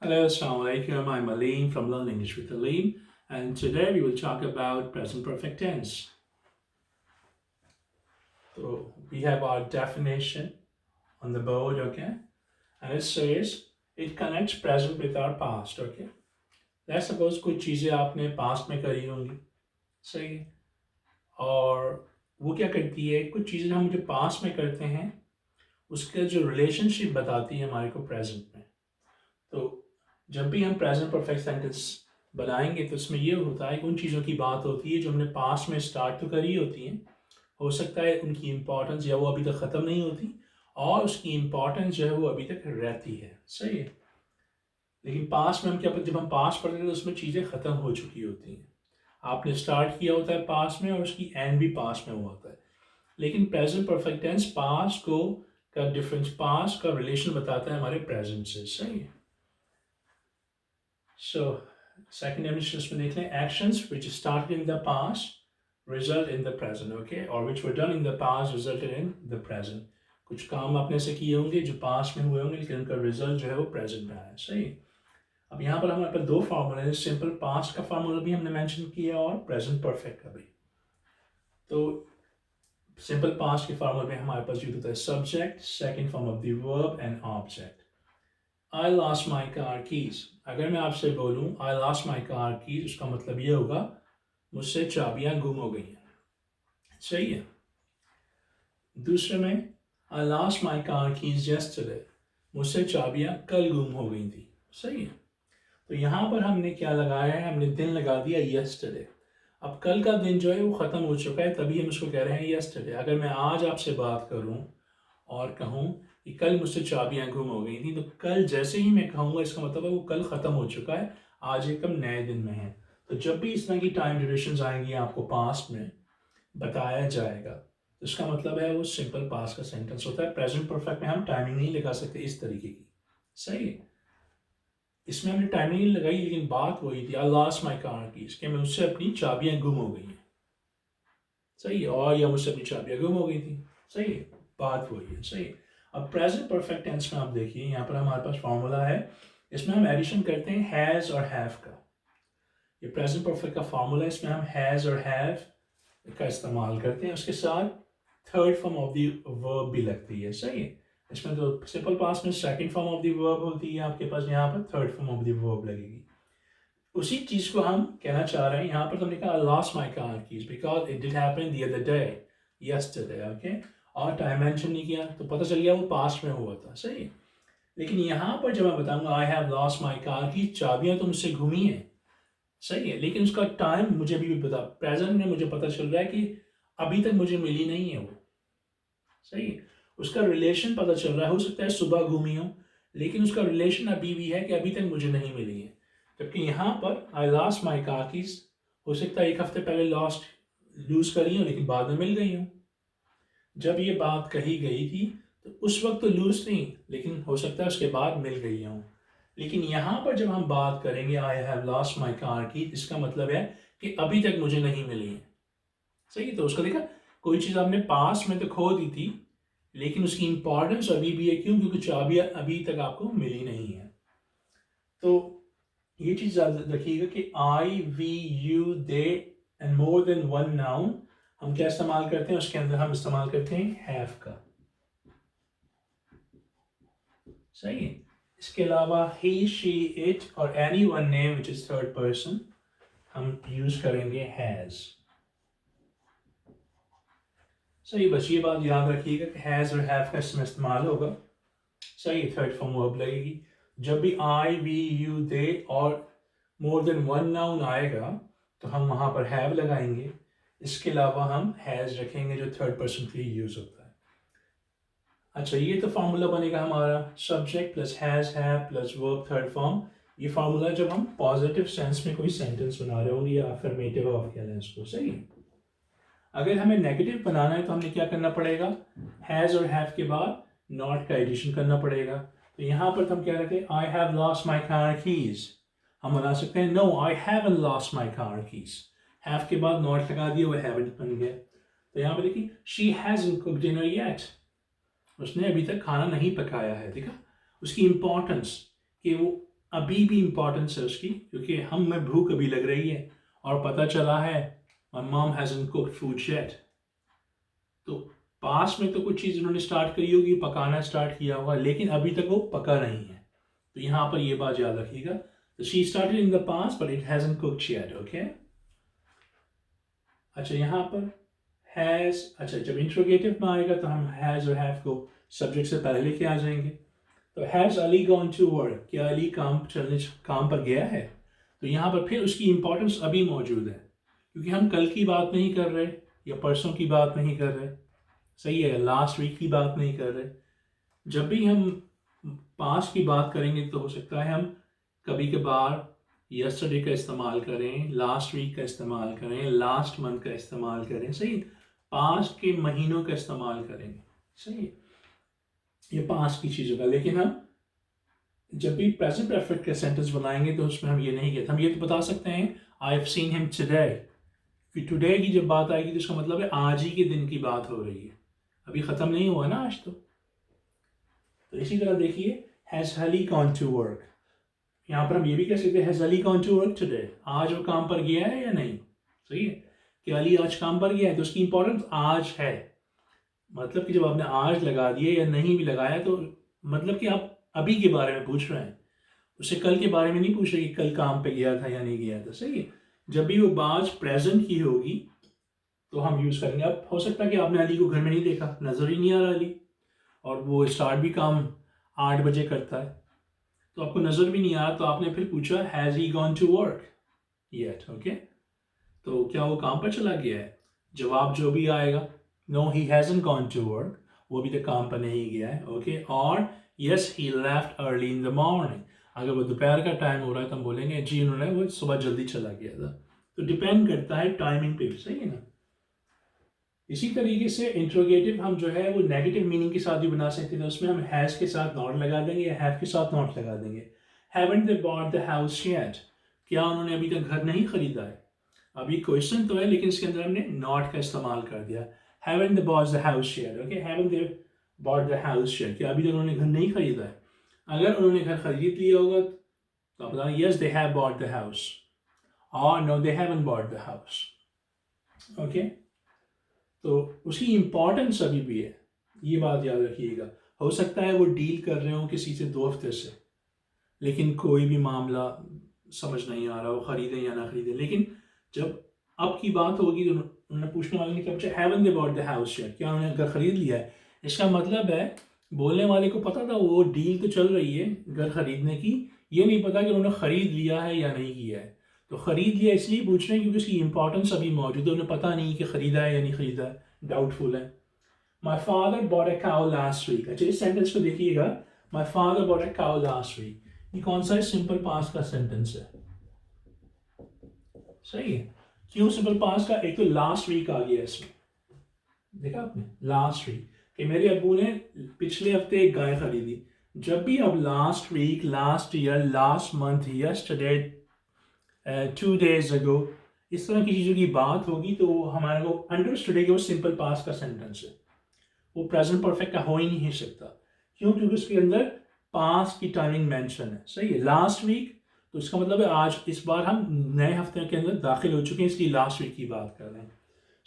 Hello, Assalamu alaikum. I'm Aleem from Learn English with Aleem, and today we will talk about present perfect tense. So we have our definition on the board, okay? And it says it connects present with our past, okay? Let's suppose कुछ चीज़ें आपने past में करी होंगी, सही है? और वो क्या करती है, कुछ चीज़ें हम जो past में करते हैं उसका जो relationship बताती है हमारे को present में. तो जब भी हम प्रेजेंट परफेक्ट सेंटेंस बनाएंगे तो उसमें ये होता है कि उन चीज़ों की बात होती है जो हमने पास्ट में स्टार्ट तो करी होती हैं. हो सकता है उनकी इम्पोर्टेंस या वो अभी तक ख़त्म नहीं होती और उसकी इम्पोर्टेंस जो है वो अभी तक रहती है, सही है. लेकिन पास्ट में हम क्या, जब हम पास्ट पढ़ते हैं तो उसमें चीज़ें ख़त्म हो चुकी होती हैं. आपने स्टार्ट किया होता है पास्ट में और उसकी एंड भी पास्ट में हुआ होता है. लेकिन प्रेजेंट परफेक्ट टेंस पास्ट को का डिफरेंस, पास्ट का रिलेशन बताता है हमारे प्रेजेंट से, सही है. So, second definition इसमें देख लें, actions which started in the past result in the present, okay, or which were done in the past resulted in the present. कुछ काम आपने ऐसे किए होंगे जो पास्ट में हुए होंगे लेकिन उनका रिजल्ट जो है वो प्रेजेंट में आया, सही. अब यहाँ पर हमारे पास दो फार्मूले हैं, सिंपल पास्ट का फार्मूला भी हमने मेंशन किया और प्रेजेंट परफेक्ट का भी. तो सिंपल पास्ट के फार्मूले में हमारे पास यूज होता है subject, second form of the verb and object. I lost my car keys. अगर मैं आपसे बोलूँ I lost my car keys, उसका मतलब ये होगा मुझसे चाबियाँ गुम हो गई हैं, सही है. दूसरे में I lost my car keys yesterday, मुझसे चाबियाँ कल गुम हो गई थी, सही है. तो यहाँ पर हमने क्या लगाया है, हमने दिन लगा दिया यस्टरडे. अब कल का दिन जो है वो ख़त्म हो चुका है, तभी हम उसको कह रहे हैं यस्टरडे. अगर मैं आज आपसे बात करूँ और कहूँ कि कल मुझसे चाबियाँ गुम हो गई थी, तो कल जैसे ही मैं कहूँगा इसका मतलब है वो कल ख़त्म हो चुका है, आज एक हम नए दिन में हैं. तो जब भी इस तरह की टाइम ड्यूरेशंस आएंगी आपको पास्ट में बताया जाएगा तो इसका मतलब है वो सिंपल पास्ट का सेंटेंस होता है. प्रेजेंट परफेक्ट में हम टाइमिंग नहीं लगा सकते इस तरीके की, सही है. इसमें हमने टाइमिंग नहीं लगाई लेकिन बात वही थी, आई लॉस्ट माई कार की, इसके में उससे अपनी चाबियाँ गुम हो गई हैं, सही है, और या मुझसे अपनी चाबियाँ गुम हो गई थी, सही है. बात वही है, सही है. अब प्रेजेंट परफेक्ट टेंस में आप देखिए यहाँ पर हमारे पास फॉर्मूला है, इसमें हम एडिशन करते हैं हैज़ और हैव का. ये प्रेजेंट परफेक्ट का फॉर्मूला है, इसमें हम हैज़ और हैव का इस्तेमाल करते हैं, उसके साथ third form of the verb भी लगती है, सही है. इसमें तो सिंपल पास्ट में second form of the verb होती है, आपके पास यहाँ पर third form of the verb लगेगी. उसी चीज को हम कहना चाह रहे हैं यहाँ पर. तुमने कहा lost my car keys because it did happen the other day, yesterday, okay, और टाइम मेंशन नहीं किया तो पता चल गया वो पास्ट में हुआ था, सही है. लेकिन यहाँ पर जब मैं बताऊंगा आई हैव लॉस्ट माई कार की, चाबियां तो मुझसे घूमी हैं, सही है, लेकिन उसका टाइम मुझे अभी भी पता, प्रेजेंट में मुझे पता चल रहा है कि अभी तक मुझे मिली नहीं है वो, सही है. उसका रिलेशन पता चल रहा है, हो सकता है सुबह घूमी हो लेकिन उसका रिलेशन अभी भी है कि अभी तक मुझे नहीं मिली है. जबकि यहाँ पर I lost my car keys, हो सकता है एक हफ्ते पहले लॉस्ट लूज करी हो लेकिन बाद में मिल गई हो. जब ये बात कही गई थी तो उस वक्त तो लूज थी लेकिन हो सकता है उसके बाद मिल गई हो. लेकिन यहाँ पर जब हम बात करेंगे आई हैव लॉस्ट माई कार की, इसका मतलब है कि अभी तक मुझे नहीं मिली है, सही है. तो उसका देखा, कोई चीज़ आपने पास में तो खो दी थी लेकिन उसकी इंपॉर्टेंस अभी भी है, क्यों, क्योंकि चाबियाँ अभी तक आपको मिली नहीं है. तो ये चीज याद रखिएगा कि I, we, you, they and more than one noun हम क्या इस्तेमाल करते हैं, उसके अंदर हम इस्तेमाल करते हैं हैव का, सही है. इसके अलावा ही, शी, इट और any one name which is third person हम यूज करेंगे हैज, सही. बस ये बात याद रखिएगा कि हैज और हैव का इसमें इस्तेमाल होगा, सही. थर्ड फॉर्म वर्ब लगेगी. जब भी आई, वी, यू, दे और मोर देन वन नाउन आएगा तो हम वहाँ पर हैव लगाएंगे. इसके अलावा हम हैज़ रखेंगे जो थर्ड पर्सन के लिए यूज़ होता है. अच्छा, ये तो फार्मूला बनेगा हमारा subject plus has, have plus verb third form. ये फार्मूला जब हम पॉजिटिव सेंस में कोई सेंटेंस बना रहे होंगे या अफर्मेटिव ऑफ कह लें इसको, सही. अगर हमें नेगेटिव बनाना है तो हमें क्या करना पड़ेगा, हैज़ और हैव के बाद नॉट का एडिशन करना पड़ेगा. तो यहाँ पर हम क्या रखते हैं, I have lost my car keys, हम बना सकते हैं no I haven't lost my car keys, have के बाद नॉट लगा दिया, वो हैवंट बन गया. तो यहाँ पे देखिए she hasn't cooked dinner yet, उसने अभी तक खाना नहीं पकाया है. देखा उसकी इंपॉर्टेंस कि वो अभी भी इम्पोर्टेंस है उसकी, क्योंकि हमें भूख अभी लग रही है और पता चला है my mom hasn't cooked food yet। तो पास में तो कुछ चीज़ उन्होंने स्टार्ट करी होगी, पकाना स्टार्ट किया होगा, लेकिन अभी तक वो पका नहीं है। तो यहाँ पर ये बात याद रखिएगा। तो she started in the past but it hasn't cooked yet. Okay, अच्छा यहाँ पर हैज़, अच्छा जब इंट्रोगेटिव में आएगा तो हम हैज़ और हैव को सब्जेक्ट से पहले लेके आ जाएंगे। तो has Ali gone to work, क्या अली काम पर गया है? तो यहाँ पर फिर उसकी इंपॉर्टेंस अभी मौजूद है, क्योंकि हम कल की बात नहीं कर रहे या परसों की बात नहीं कर रहे, सही है, लास्ट वीक की बात नहीं कर रहे। जब भी हम पास्ट की बात करेंगे तो हो सकता है हम कभी कभार यस्टरडे का इस्तेमाल करें, लास्ट वीक का इस्तेमाल करें, लास्ट मंथ का इस्तेमाल करें, सही, पास्ट के महीनों का इस्तेमाल करेंगे, सही है, ये पास्ट की चीज़ों का। लेकिन हम जब भी प्रेजेंट परफेक्ट का सेंटेंस बनाएंगे तो उसमें हम ये नहीं कहते, हम ये तो बता सकते हैं I have seen him today. फिर टुडे की जब बात आएगी तो इसका मतलब है आज ही के दिन की बात हो रही है, अभी ख़त्म नहीं हुआ ना आज। तो इसी तरह देखिए has Ali gone to work, यहाँ पर हम ये भी कह सकते हैं has Ali gone to work today, आज वो काम पर गया है या नहीं, सही है, कि अली आज काम पर गया है, तो उसकी इंपॉर्टेंस आज है। मतलब कि जब आपने आज लगा दिया या नहीं भी लगाया तो मतलब कि आप अभी के बारे में पूछ रहे हैं, उससे कल के बारे में नहीं पूछ रहे कि कल काम पे गया था या नहीं गया था, सही है। जब भी वो बात प्रेजेंट की होगी तो हम यूज़ करेंगे। अब हो सकता है कि आपने अली को घर में नहीं देखा, नज़र ही नहीं आ रहा अली, और वो स्टार्ट भी काम 8 बजे करता है, तो आपको नज़र भी नहीं आया, तो आपने फिर पूछा has he gone to work yet. Okay, तो क्या वो काम पर चला गया है? जवाब जो भी आएगा no he hasn't gone to work, वो भी तक काम पर नहीं गया है। ओके, और yes he left early in the morning, अगर वो दोपहर का टाइम हो रहा है तो हम बोलेंगे जी उन्होंने वो सुबह जल्दी चला गया था। तो डिपेंड करता है टाइमिंग पे, सही है ना। इसी तरीके से इंट्रोगेटिव हम जो है वो नेगेटिव मीनिंग के साथ भी बना सकते हैं, तो उसमें हम हैज़ के साथ नॉट लगा देंगे या हैव के साथ नॉट लगा देंगे। Haven't they bought the house yet, क्या उन्होंने अभी तक घर नहीं खरीदा है? अभी क्वेश्चन तो है लेकिन इसके अंदर हमने नॉट का इस्तेमाल कर दिया। Haven't they bought the house yet. Okay, haven't they bought the house yet, क्या अभी तक उन्होंने घर नहीं खरीदा है? अगर उन्होंने घर खरीद लिया होगा तो आप बताएं yes they have bought the house, और no they haven't bought the house. Okay, तो उसकी इम्पोर्टेंस अभी भी है, ये बात याद रखिएगा। हो सकता है वो डील कर रहे हो किसी से 2 हफ्ते से, लेकिन कोई भी मामला समझ नहीं आ रहा, वो खरीदें या ना खरीदें, लेकिन जब अब की बात होगी तो उन्होंने पूछने वाले ने क्या पूछा, haven't they bought the house yet, क्या उन्होंने घर खरीद लिया है? इसका मतलब है बोलने वाले को पता था वो डील तो चल रही है घर खरीदने की, ये नहीं पता कि उन्होंने खरीद लिया है या नहीं किया है। तो खरीद लिया इसलिए पूछ रहे हैं क्योंकि उसकी इंपॉर्टेंस अभी मौजूद है, उन्हें पता नहीं कि खरीदा है या नहीं खरीदा है, डाउटफुल है। My father bought a cow last week, अच्छा इस सेंटेंस को देखिएगा, my father bought a cow last week, ये कौन सा सिंपल पास्ट का सेंटेंस है? सही है, क्यों सिंपल पास्ट का? एक तो लास्ट वीक आ गया इसमें, देखा आपने, लास्ट वीक, कि मेरे अब्बू ने पिछले हफ्ते एक गाय खरीदी। जब भी अब last week, last year, last month, yesterday, 2 days ago, इस तरह की चीज़ों की बात होगी तो हमारे को अंडरस्टूड है कि वो सिंपल पास्ट का सेंटेंस है, वो प्रेजेंट परफेक्ट का हो ही नहीं सकता। क्यों? क्योंकि उसके अंदर पास्ट की टाइमिंग मेंशन है, सही है, लास्ट वीक, तो इसका मतलब है आज, इस बार हम नए हफ्ते के अंदर दाखिल हो चुके हैं, इसलिए लास्ट वीक की बात कर रहे हैं।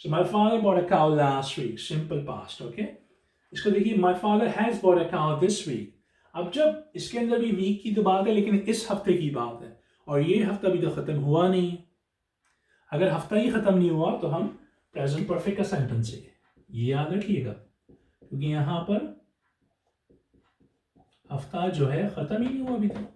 So my father bought a cow last week, simple past. Okay, इसको देखिए, my father has bought a cow this week. अब जब इसके अंदर भी वीक की तो बात है, लेकिन इस हफ्ते की बात है, और ये हफ्ता भी तो खत्म हुआ नहीं है। अगर हफ्ता ही खत्म नहीं हुआ तो हम प्रेजेंट परफेक्ट का सेंटेंस है, ये याद रखिएगा, क्योंकि यहां पर हफ्ता जो है खत्म ही नहीं हुआ अभी तक।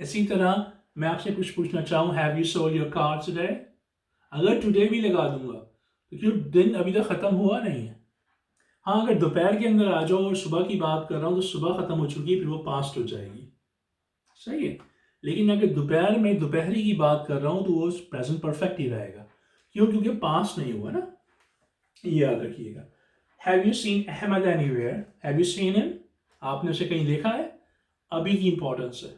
इसी तरह मैं आपसे कुछ पूछना चाहूँ, have you sold your car today? अगर टुडे भी लगा दूंगा तो क्यों दिन अभी तक खत्म हुआ नहीं है। हाँ, अगर दोपहर के अंदर आ जाओ और सुबह की बात कर रहा हूँ तो सुबह खत्म हो चुकी है, फिर वो पास्ट हो जाएगी, सही है। लेकिन अगर दोपहर में दोपहरी की बात कर रहा हूँ तो वो प्रेजेंट परफेक्ट ही रहेगा। क्यों? क्योंकि पास्ट नहीं हुआ ना, ये याद रखिएगा। Have you seen Ahmed anywhere? Have you seen him? आपने उसे कहीं देखा है? अभी की इंपॉर्टेंस है,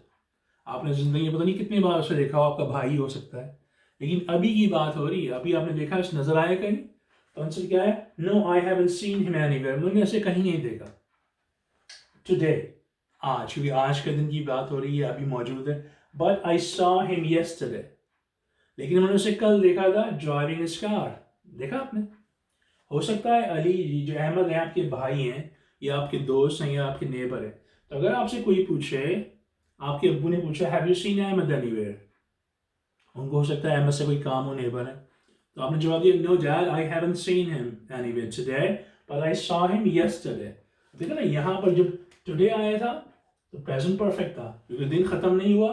आपने जिंदगी में पता नहीं कितनी बार उसे देखा हो, आपका भाई हो सकता है, लेकिन अभी की बात हो रही है, अभी आपने देखा, उसे नजर आया कहीं? तो आंसर क्या है? No I haven't seen him anywhere, मैंने उसे कहीं नहीं देखा। टुडे, आज, क्योंकि आज के दिन की बात हो रही है, अभी मौजूद है। But I saw him yesterday, लेकिन मैंने उसे कल देखा था ड्राइविंग हिज कार। देखा आपने? हो सकता है अली जो अहमद हैं आपके भाई हैं या आपके दोस्त हैं या आपके नेबर हैं। तो अगर आपसे कोई पूछे, आपके अब्बू ने पूछा have you seen Ahmed anywhere, उनको हो सकता है अहमद से कोई काम हो, नेबर है, तो आपने जवाब दिया no dad I haven't seen him anywhere today but I saw him yesterday. देखा ना, यहाँ पर जब टुडे आया था तो प्रेजेंट परफेक्ट था क्योंकि दिन खत्म नहीं हुआ।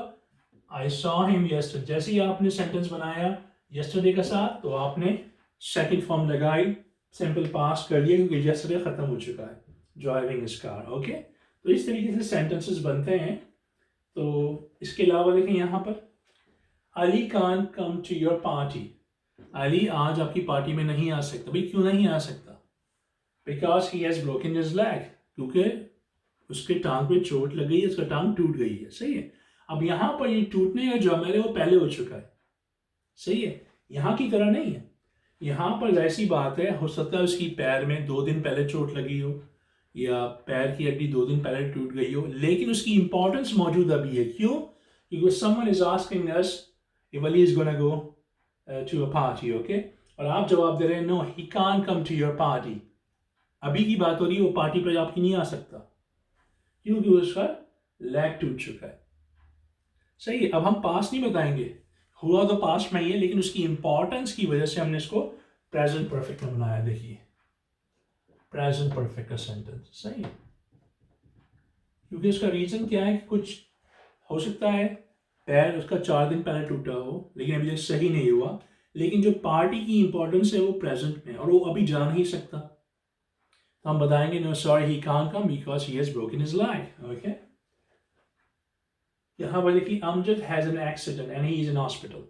आई सॉ हिम यस्टरडे, जैसे ही आपने सेंटेंस बनाया यस्टरडे के साथ तो आपने सेकंड फॉर्म लगाई, सिंपल पास कर दिया क्योंकि यस्टरडे खत्म हो चुका है, ड्राइविंग हिज कार। ओके, तो इस तरीके से सेंटेंसेस बनते हैं। तो इसके अलावा देखें यहाँ पर Ali can come to your party, Ali आज आपकी पार्टी में नहीं आ सकता। भाई क्यों नहीं आ सकता? Because he has broken his leg, क्योंकि उसके टांग पे चोट लग गई है, उसका टांग टूट गई है। सही है। अब यहाँ पर ये टूटने का जो अमल है वो पहले हो चुका है। सही है, यहाँ की तरह नहीं है। यहाँ पर ऐसी बात है, हो सकता है उसकी पैर में 2 दिन पहले चोट लगी हो या पैर की हड्डी 2 दिन पहले टूट गई हो, लेकिन उसकी इंपॉर्टेंस मौजूद अभी है। क्यों? क्योंकि someone is asking us if Ali is gonna go to a party. Okay, और आप जवाब दे रहे हैं no he can't come to your party. अभी की बात हो रही है, वो पार्टी पर आपकी नहीं आ सकता क्योंकि उसका लेग टूट चुका है। सही है। अब हम पास नहीं बताएंगे, हुआ तो पास्ट में ही है, लेकिन उसकी इंपॉर्टेंस की वजह से हमने इसको प्रेजेंट परफेक्ट में बनाया। देखिए प्रेजेंट परफेक्ट का सेंटेंस। सही है, क्योंकि उसका रीजन क्या है कि कुछ हो सकता है पैर उसका 4 दिन पहले टूटा हो लेकिन अभी तक सही नहीं हुआ, लेकिन जो पार्टी की इंपॉर्टेंस है वो प्रेजेंट में और वो अभी जा नहीं सकता, तो हम बताएंगे no sorry he can't come because he has broken his leg. Okay, यहाँ पर देखिए Amjad has an accident and he is in hospital.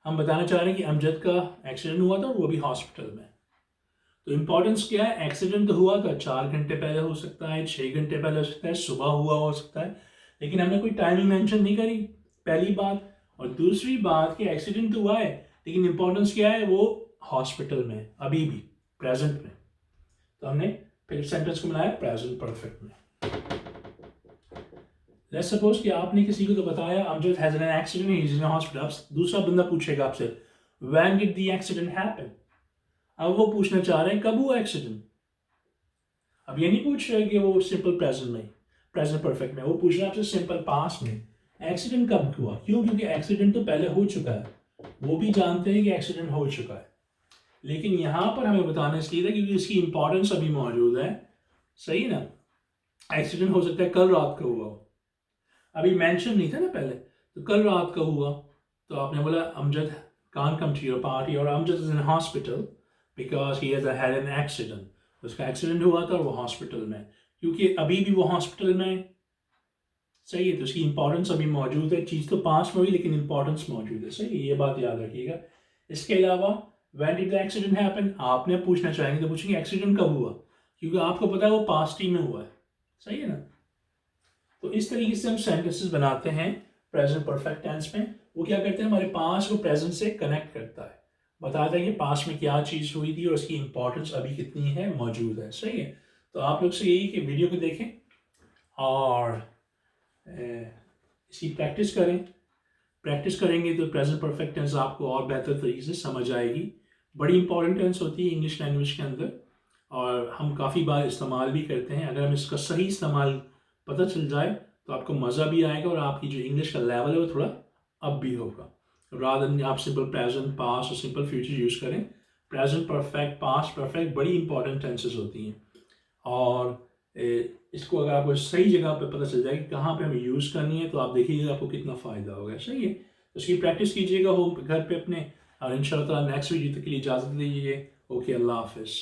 हम बताना चाह रहे हैं कि अमजद का एक्सीडेंट हुआ था और वो भी हॉस्पिटल में। तो इंपॉर्टेंस क्या है? एक्सीडेंट तो हुआ था 4 घंटे पहले हो सकता है, 6 घंटे पहले हो सकता है, सुबह हुआ हो सकता है, लेकिन हमने कोई टाइमिंग मेंशन नहीं करी, पहली बात। और दूसरी बात कि एक्सीडेंट तो हुआ है लेकिन इंपॉर्टेंस क्या है? वो हॉस्पिटल में, अभी भी प्रेजेंट में। तो हमने फिर सेंटेंस को बनाया प्रेजेंट परफेक्ट में। लेट्स सपोज कि आपने किसी को तो बताया Amjad has an accident, he is in hospital. अब दूसरा बंदा पूछेगा आपसे when did the accident happen. अब वो पूछना चाह रहे हैं कब हुआ एक्सीडेंट। अब ये नहीं पूछ रहे कि वो सिंपल प्रेजेंट में, प्रेजेंट परफेक्ट में, वो पूछ रहे हैं आपसे सिंपल पास्ट में एक्सीडेंट कब हुआ। क्यों? क्योंकि एक्सीडेंट तो पहले हो चुका है, वो भी जानते हैं कि एक्सीडेंट हो चुका है, लेकिन यहाँ पर हमें बताना इसलिए था क्योंकि इसकी इंपॉर्टेंस अभी मौजूद है। सही ना, एक्सीडेंट हो सकता है कल रात का हुआ हो, अभी मेंशन नहीं था ना पहले, तो कल रात का हुआ तो आपने बोला अमजद कान कम टू योर पार्टी और Amjad is in hospital because he has had an accident. उसका एक्सीडेंट हुआ था और वो हॉस्पिटल में, क्योंकि अभी भी वो हॉस्पिटल में। सही है, तो उसकी इंपॉर्टेंस अभी मौजूद है। चीज़ तो पास में हुई लेकिन इंपॉर्टेंस मौजूद है। सही है, ये बात याद रखिएगा। इसके अलावा when did the accident happen, आपने पूछना चाहेंगे तो पूछेंगे एक्सीडेंट कब हुआ, क्योंकि आपको पता है वो पास्ट ही में हुआ है। सही है ना। तो इस तरीके से हम सेंटेंसेस बनाते हैं प्रेजेंट परफेक्ट टेंस में। वो क्या करते हैं, हमारे पास्ट को प्रेजेंट से कनेक्ट करता है, बताता है कि पास्ट में क्या चीज़ हुई थी और उसकी इंपॉर्टेंस अभी कितनी है, मौजूद है। सही है, तो आप लोग से यही कि वीडियो को देखें और इसकी प्रैक्टिस करें। प्रैक्टिस करेंगे तो प्रेजेंट परफेक्ट टेंस आपको और बेहतर तरीके से समझ आएगी। बड़ी इंपॉर्टेंट टेंस होती है इंग्लिश लैंग्वेज के अंदर और हम काफ़ी बार इस्तेमाल भी करते हैं। अगर हम इसका सही इस्तेमाल पता चल जाए तो आपको मज़ा भी आएगा और आपकी जो इंग्लिश का लेवल है वो थोड़ा अप भी होगा। रादर देन आप सिंपल प्रेजेंट, पास्ट और सिंपल फ्यूचर यूज़ करें, प्रेजेंट परफेक्ट, पास्ट परफेक्ट बड़ी इंपॉर्टेंट टेंसेस होती हैं। और इसको अगर आपको सही जगह पे पता चल जाए कि कहाँ पे हमें यूज़ करनी है तो आप देखिएगा आपको कितना फ़ायदा होगा। सही है, तो इसकी प्रैक्टिस कीजिएगा होम घर पे अपने, और इंशाल्लाह नेक्स्ट वीडियो तक के लिए इजाज़त दीजिए। ओके, अल्लाह हाफिज़।